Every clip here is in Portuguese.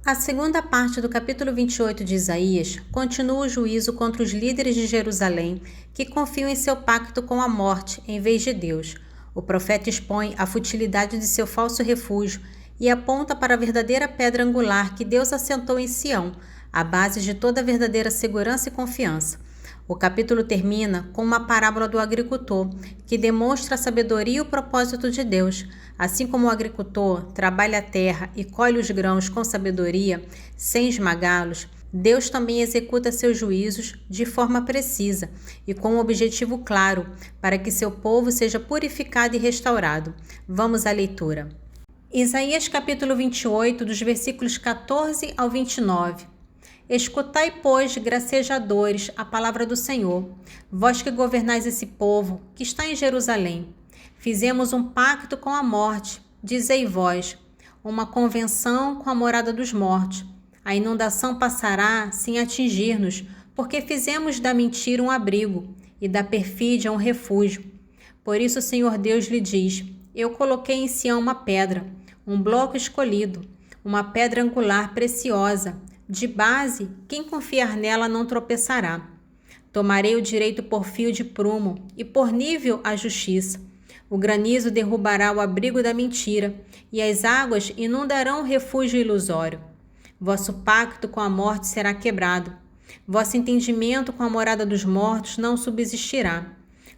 A segunda parte do capítulo 28 de Isaías continua o juízo contra os líderes de Jerusalém que confiam em seu pacto com a morte em vez de Deus. O profeta expõe a futilidade de seu falso refúgio e aponta para a verdadeira pedra angular que Deus assentou em Sião, a base de toda a verdadeira segurança e confiança. O capítulo termina com uma parábola do agricultor, que demonstra a sabedoria e o propósito de Deus. Assim como o agricultor trabalha a terra e colhe os grãos com sabedoria, sem esmagá-los, Deus também executa seus juízos de forma precisa e com um objetivo claro, para que seu povo seja purificado e restaurado. Vamos à leitura. Isaías capítulo 28, dos versículos 14 ao 29. Escutai, pois, gracejadores, a palavra do Senhor, vós que governais esse povo, que está em Jerusalém. Fizemos um pacto com a morte, dizei vós, uma convenção com a morada dos mortos. A inundação passará sem atingir-nos, porque fizemos da mentira um abrigo e da perfídia um refúgio. Por isso o Senhor Deus lhe diz, eu coloquei em Sião uma pedra, um bloco escolhido, uma pedra angular preciosa. De base, quem confiar nela não tropeçará. Tomarei o direito por fio de prumo e por nível a justiça. O granizo derrubará o abrigo da mentira e as águas inundarão o refúgio ilusório. Vosso pacto com a morte será quebrado. Vosso entendimento com a morada dos mortos não subsistirá.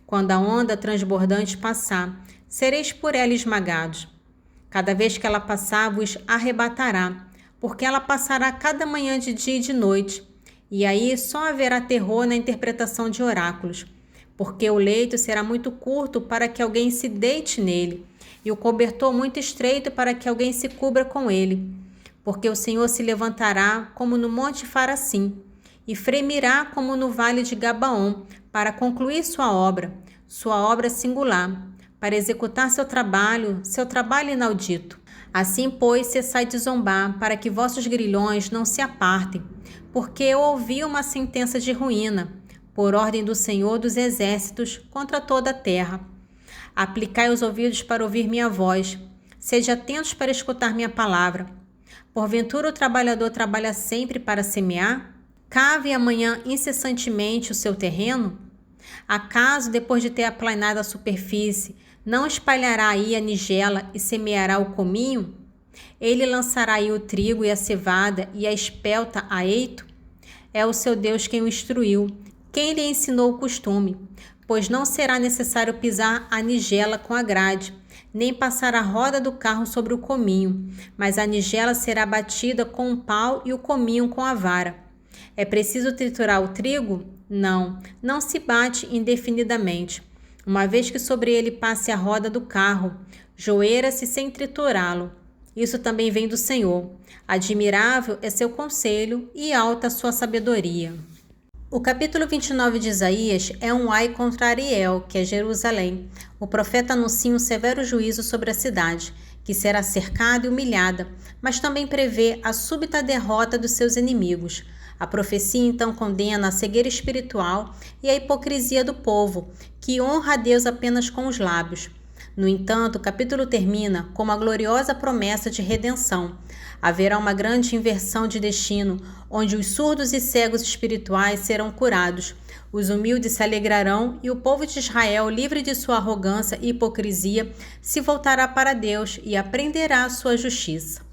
Quando a onda transbordante passar, sereis por ela esmagados. Cada vez que ela passar, vos arrebatará, porque ela passará cada manhã de dia e de noite, e aí só haverá terror na interpretação de oráculos, porque o leito será muito curto para que alguém se deite nele, e o cobertor muito estreito para que alguém se cubra com ele. Porque o Senhor se levantará como no monte Faracim, e fremirá como no vale de Gabaon, para concluir sua obra singular, para executar seu trabalho inaudito. Assim, pois, cessai de zombar, para que vossos grilhões não se apartem, porque eu ouvi uma sentença de ruína, por ordem do Senhor dos Exércitos, contra toda a terra. Aplicai os ouvidos para ouvir minha voz, sede atentos para escutar minha palavra. Porventura o trabalhador trabalha sempre para semear? Cave amanhã incessantemente o seu terreno? Acaso, depois de ter aplanado a superfície, não espalhará aí a nigela e semeará o cominho? Ele lançará aí o trigo e a cevada e a espelta a eito? É o seu Deus quem o instruiu, quem lhe ensinou o costume, pois não será necessário pisar a nigela com a grade, nem passar a roda do carro sobre o cominho, mas a nigela será batida com um pau e o cominho com a vara. É preciso triturar o trigo? Não se bate indefinidamente. Uma vez que sobre ele passe a roda do carro, joeira-se sem triturá-lo. Isso também vem do Senhor. Admirável é seu conselho e alta sua sabedoria. O capítulo 29 de Isaías é um ai contra Ariel, que é Jerusalém. O profeta anuncia um severo juízo sobre a cidade, que será cercada e humilhada, mas também prevê a súbita derrota dos seus inimigos. A profecia então condena a cegueira espiritual e a hipocrisia do povo, que honra a Deus apenas com os lábios. No entanto, o capítulo termina com uma gloriosa promessa de redenção. Haverá uma grande inversão de destino, onde os surdos e cegos espirituais serão curados, os humildes se alegrarão e o povo de Israel, livre de sua arrogância e hipocrisia, se voltará para Deus e aprenderá a sua justiça.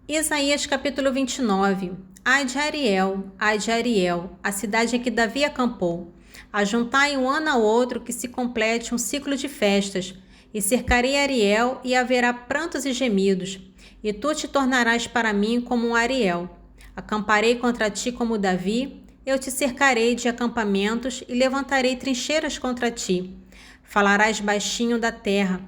Isaías capítulo 29. Ai de Ariel, a cidade em que Davi acampou. Ajuntai um ano ao outro que se complete um ciclo de festas, e cercarei Ariel e haverá prantos e gemidos, e tu te tornarás para mim como um Ariel. Acamparei contra ti como Davi, eu te cercarei de acampamentos e levantarei trincheiras contra ti. Falarás baixinho da terra,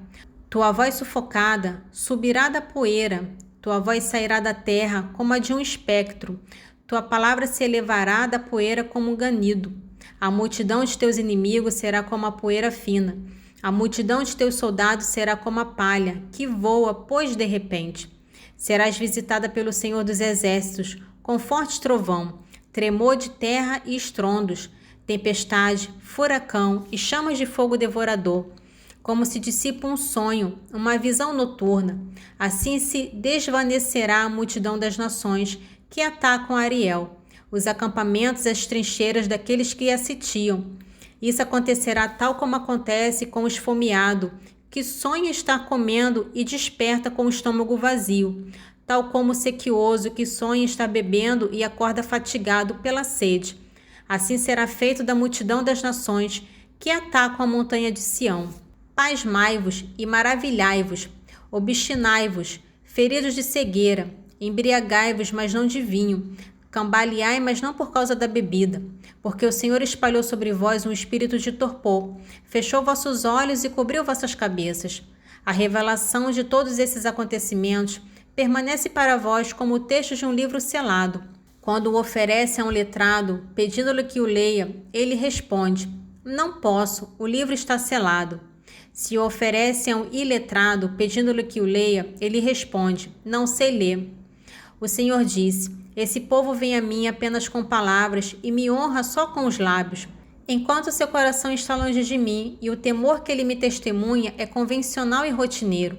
tua voz sufocada subirá da poeira, tua voz sairá da terra como a de um espectro. Tua palavra se elevará da poeira como um ganido. A multidão de teus inimigos será como a poeira fina. A multidão de teus soldados será como a palha, que voa, pois de repente. Serás visitada pelo Senhor dos Exércitos, com forte trovão, tremor de terra e estrondos, tempestade, furacão e chamas de fogo devorador. como se dissipa um sonho, uma visão noturna. Assim se desvanecerá a multidão das nações que atacam Ariel, os acampamentos e as trincheiras daqueles que a sitiam. Isso acontecerá tal como acontece com o esfomeado, que sonha estar comendo e desperta com o estômago vazio, tal como o sequioso que sonha estar bebendo e acorda fatigado pela sede. Assim será feito da multidão das nações que atacam a montanha de Sião. Pasmai-vos e maravilhai-vos, obstinai-vos, feridos de cegueira, embriagai-vos, mas não de vinho, cambaleai, mas não por causa da bebida, porque o Senhor espalhou sobre vós um espírito de torpor, fechou vossos olhos e cobriu vossas cabeças. A revelação de todos esses acontecimentos permanece para vós como o texto de um livro selado. Quando o oferece a um letrado, pedindo-lhe que o leia, ele responde: não posso, o livro está selado. Se o oferece a um iletrado, pedindo-lhe que o leia, ele responde: não sei ler. O Senhor disse: esse povo vem a mim apenas com palavras e me honra só com os lábios, enquanto seu coração está longe de mim e o temor que ele me testemunha é convencional e rotineiro.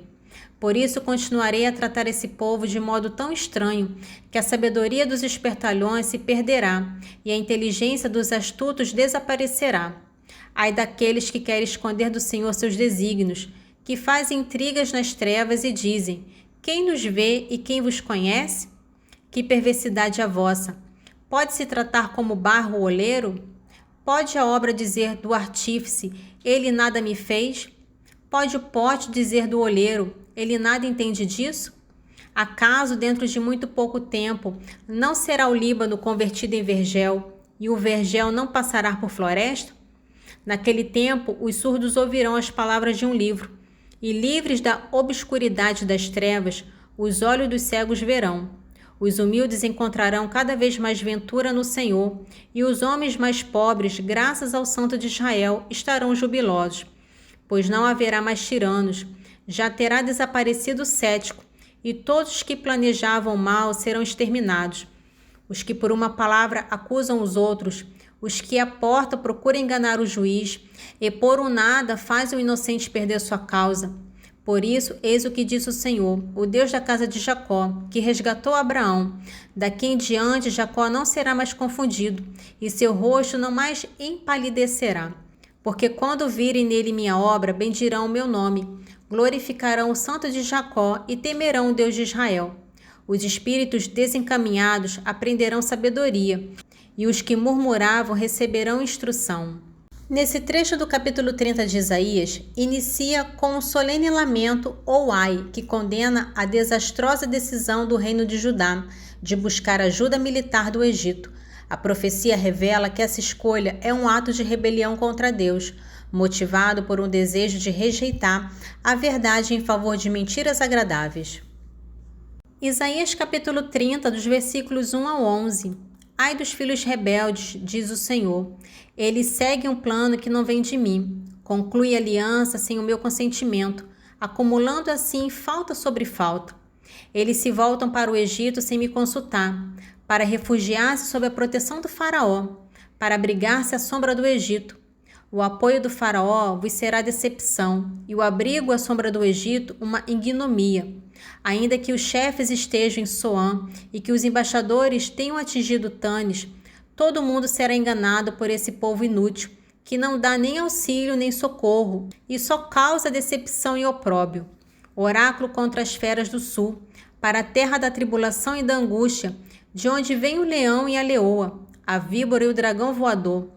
Por isso continuarei a tratar esse povo de modo tão estranho que a sabedoria dos espertalhões se perderá e a inteligência dos astutos desaparecerá. Ai daqueles que querem esconder do Senhor seus desígnios, que fazem intrigas nas trevas e dizem: quem nos vê e quem vos conhece? Que perversidade a vossa! Pode-se tratar como barro o oleiro? Pode a obra dizer do artífice: ele nada me fez? Pode o pote dizer do olheiro: ele nada entende disso? Acaso, dentro de muito pouco tempo, não será o Líbano convertido em vergel, e o vergel não passará por floresta? Naquele tempo, os surdos ouvirão as palavras de um livro, e livres da obscuridade das trevas, os olhos dos cegos verão. Os humildes encontrarão cada vez mais ventura no Senhor, e os homens mais pobres, graças ao Santo de Israel, estarão jubilosos. Pois não haverá mais tiranos, já terá desaparecido o cético, e todos os que planejavam mal serão exterminados. Os que por uma palavra acusam os outros, os que à porta procuram enganar o juiz, e por um nada fazem o inocente perder sua causa. Por isso, eis o que disse o Senhor, o Deus da casa de Jacó, que resgatou Abraão. Daqui em diante, Jacó não será mais confundido, e seu rosto não mais empalidecerá. Porque quando virem nele minha obra, bendirão o meu nome, glorificarão o Santo de Jacó e temerão o Deus de Israel. Os espíritos desencaminhados aprenderão sabedoria, e os que murmuravam receberão instrução. Nesse trecho do capítulo 30 de Isaías, inicia com um solene lamento ou ai, que condena a desastrosa decisão do reino de Judá de buscar ajuda militar do Egito. A profecia revela que essa escolha é um ato de rebelião contra Deus, motivado por um desejo de rejeitar a verdade em favor de mentiras agradáveis. Isaías capítulo 30, dos versículos 1 ao 11. Ai dos filhos rebeldes, diz o Senhor. Eles seguem um plano que não vem de mim. Conclui aliança sem o meu consentimento, acumulando assim falta sobre falta. Eles se voltam para o Egito sem me consultar, para refugiar-se sob a proteção do faraó, para abrigar-se à sombra do Egito. O apoio do faraó vos será decepção, e o abrigo à sombra do Egito uma ignomia. Ainda que os chefes estejam em Soã e que os embaixadores tenham atingido Tanis, todo mundo será enganado por esse povo inútil, que não dá nem auxílio nem socorro, e só causa decepção e opróbrio. Oráculo contra as feras do sul, para a terra da tribulação e da angústia, de onde vem o leão e a leoa, a víbora e o dragão voador.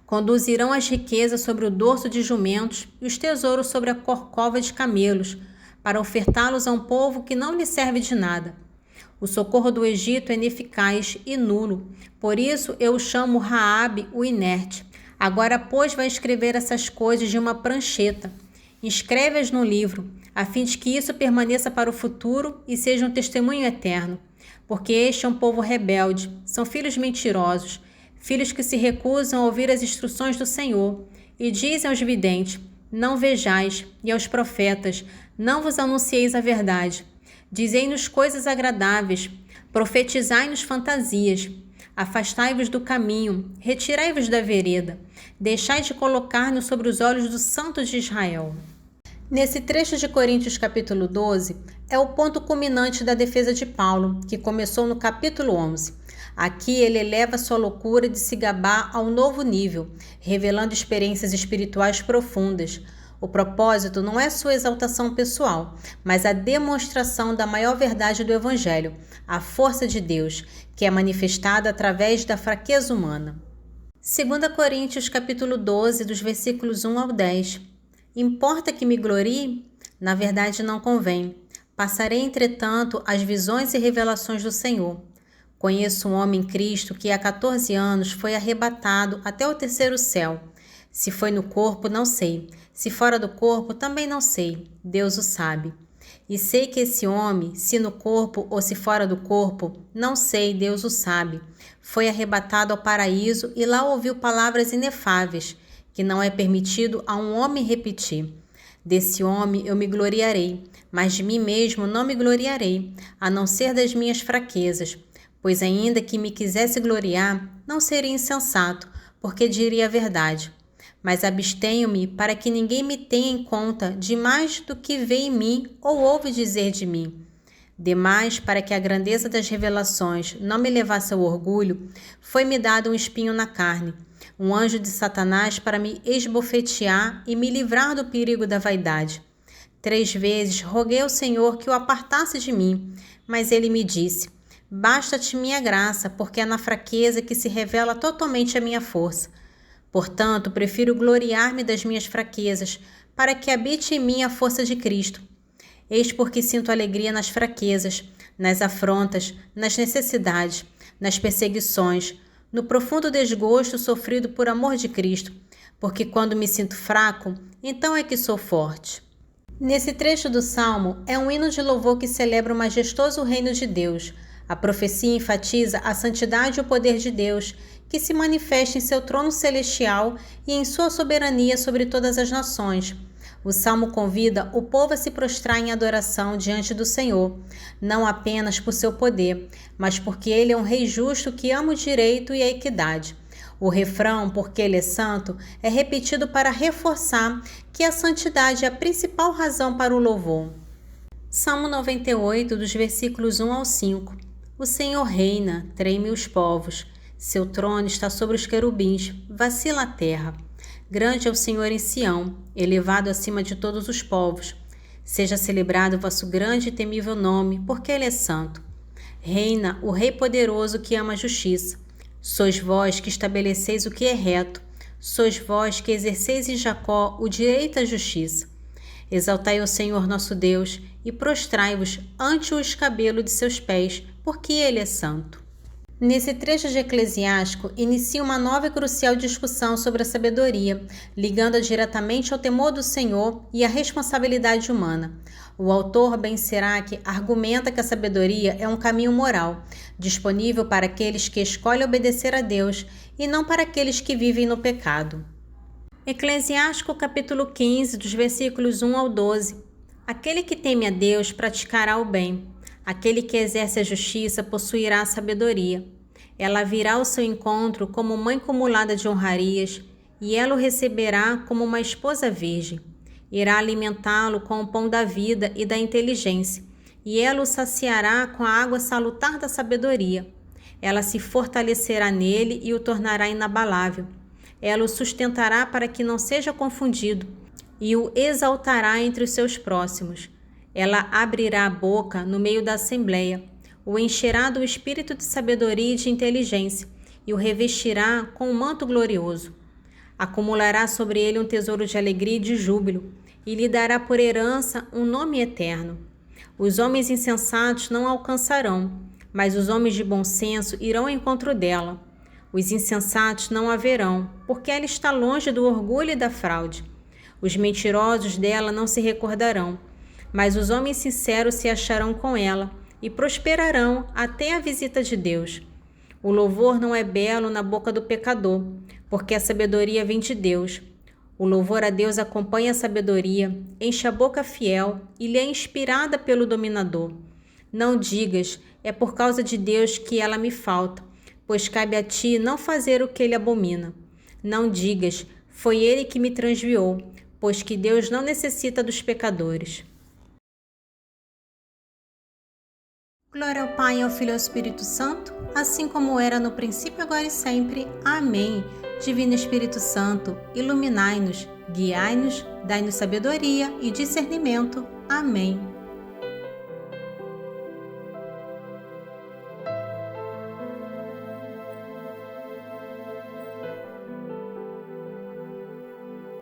Conduzirão as riquezas sobre o dorso de jumentos e os tesouros sobre a corcova de camelos, para ofertá-los a um povo que não lhe serve de nada. O socorro do Egito é ineficaz e nulo, por isso eu o chamo Raabe, o inerte. Agora, pois, vai escrever essas coisas de uma prancheta. Escreve-as num livro, a fim de que isso permaneça para o futuro e seja um testemunho eterno. Porque este é um povo rebelde, são filhos mentirosos, filhos que se recusam a ouvir as instruções do Senhor, e dizem aos videntes: não vejais, e aos profetas: não vos anuncieis a verdade. Dizei-nos coisas agradáveis, profetizai-nos fantasias. Afastai-vos do caminho, retirai-vos da vereda, deixai de colocar-nos sobre os olhos do Santo de Israel. Nesse trecho de Coríntios capítulo 12, é o ponto culminante da defesa de Paulo, que começou no capítulo 11. Aqui ele eleva sua loucura de se gabar a um novo nível, revelando experiências espirituais profundas. O propósito não é sua exaltação pessoal, mas a demonstração da maior verdade do Evangelho, a força de Deus, que é manifestada através da fraqueza humana. 2 Coríntios capítulo 12, dos versículos 1 ao 10. Importa que me glorie? Na verdade não convém. Passarei, entretanto, as visões e revelações do Senhor. Conheço um homem em Cristo que há 14 anos foi arrebatado até o terceiro céu. Se foi no corpo, não sei. Se fora do corpo, também não sei. Deus o sabe. E sei que esse homem, se no corpo ou se fora do corpo, não sei, Deus o sabe. Foi arrebatado ao paraíso e lá ouviu palavras inefáveis, que não é permitido a um homem repetir. Desse homem eu me gloriarei, mas de mim mesmo não me gloriarei, a não ser das minhas fraquezas. Pois ainda que me quisesse gloriar, não seria insensato, porque diria a verdade. Mas abstenho-me para que ninguém me tenha em conta de mais do que vê em mim ou ouve dizer de mim. Demais, para que a grandeza das revelações não me levasse ao orgulho, foi-me dado um espinho na carne, um anjo de Satanás para me esbofetear e me livrar do perigo da vaidade. 3 vezes roguei ao Senhor que o apartasse de mim, mas ele me disse: basta-te minha graça, porque é na fraqueza que se revela totalmente a minha força. Portanto, prefiro gloriar-me das minhas fraquezas, para que habite em mim a força de Cristo. Eis porque sinto alegria nas fraquezas, nas afrontas, nas necessidades, nas perseguições, no profundo desgosto sofrido por amor de Cristo, porque quando me sinto fraco, então é que sou forte. Nesse trecho do Salmo é um hino de louvor que celebra o majestoso reino de Deus. A profecia enfatiza a santidade e o poder de Deus, que se manifesta em seu trono celestial e em sua soberania sobre todas as nações. O Salmo convida o povo a se prostrar em adoração diante do Senhor, não apenas por seu poder, mas porque Ele é um Rei justo que ama o direito e a equidade. O refrão, porque Ele é santo, é repetido para reforçar que a santidade é a principal razão para o louvor. Salmo 98, dos versículos 1 ao 5. O Senhor reina, treme os povos. Seu trono está sobre os querubins, vacila a terra. Grande é o Senhor em Sião, elevado acima de todos os povos. Seja celebrado o vosso grande e temível nome, porque Ele é santo. Reina o Rei poderoso que ama a justiça. Sois vós que estabeleceis o que é reto. Sois vós que exerceis em Jacó o direito à justiça. Exaltai o Senhor nosso Deus e prostrai-vos ante o escabelo de seus pés, porque Ele é santo. Nesse trecho de Eclesiástico, inicia uma nova e crucial discussão sobre a sabedoria, ligando-a diretamente ao temor do Senhor e à responsabilidade humana. O autor Ben Sirac argumenta que a sabedoria é um caminho moral, disponível para aqueles que escolhem obedecer a Deus e não para aqueles que vivem no pecado. Eclesiástico capítulo 15, dos versículos 1 ao 12. Aquele que teme a Deus praticará o bem. Aquele que exerce a justiça possuirá a sabedoria. Ela virá ao seu encontro como mãe cumulada de honrarias, e ela o receberá como uma esposa virgem. Irá alimentá-lo com o pão da vida e da inteligência, e ela o saciará com a água salutar da sabedoria. Ela se fortalecerá nele e o tornará inabalável. Ela o sustentará para que não seja confundido, e o exaltará entre os seus próximos. Ela abrirá a boca no meio da assembleia, o encherá do espírito de sabedoria e de inteligência, e o revestirá com um manto glorioso. Acumulará sobre ele um tesouro de alegria e de júbilo, e lhe dará por herança um nome eterno. Os homens insensatos não a alcançarão, mas os homens de bom senso irão ao encontro dela. Os insensatos não a verão, porque ela está longe do orgulho e da fraude. Os mentirosos dela não se recordarão, mas os homens sinceros se acharão com ela e prosperarão até a visita de Deus. O louvor não é belo na boca do pecador, porque a sabedoria vem de Deus. O louvor a Deus acompanha a sabedoria, enche a boca fiel e lhe é inspirada pelo dominador. Não digas, é por causa de Deus que ela me falta, pois cabe a ti não fazer o que ele abomina. Não digas, foi ele que me transviou, pois que Deus não necessita dos pecadores. Glória ao Pai, ao Filho e ao Espírito Santo, assim como era no princípio, agora e sempre. Amém. Divino Espírito Santo, iluminai-nos, guiai-nos, dai-nos sabedoria e discernimento. Amém.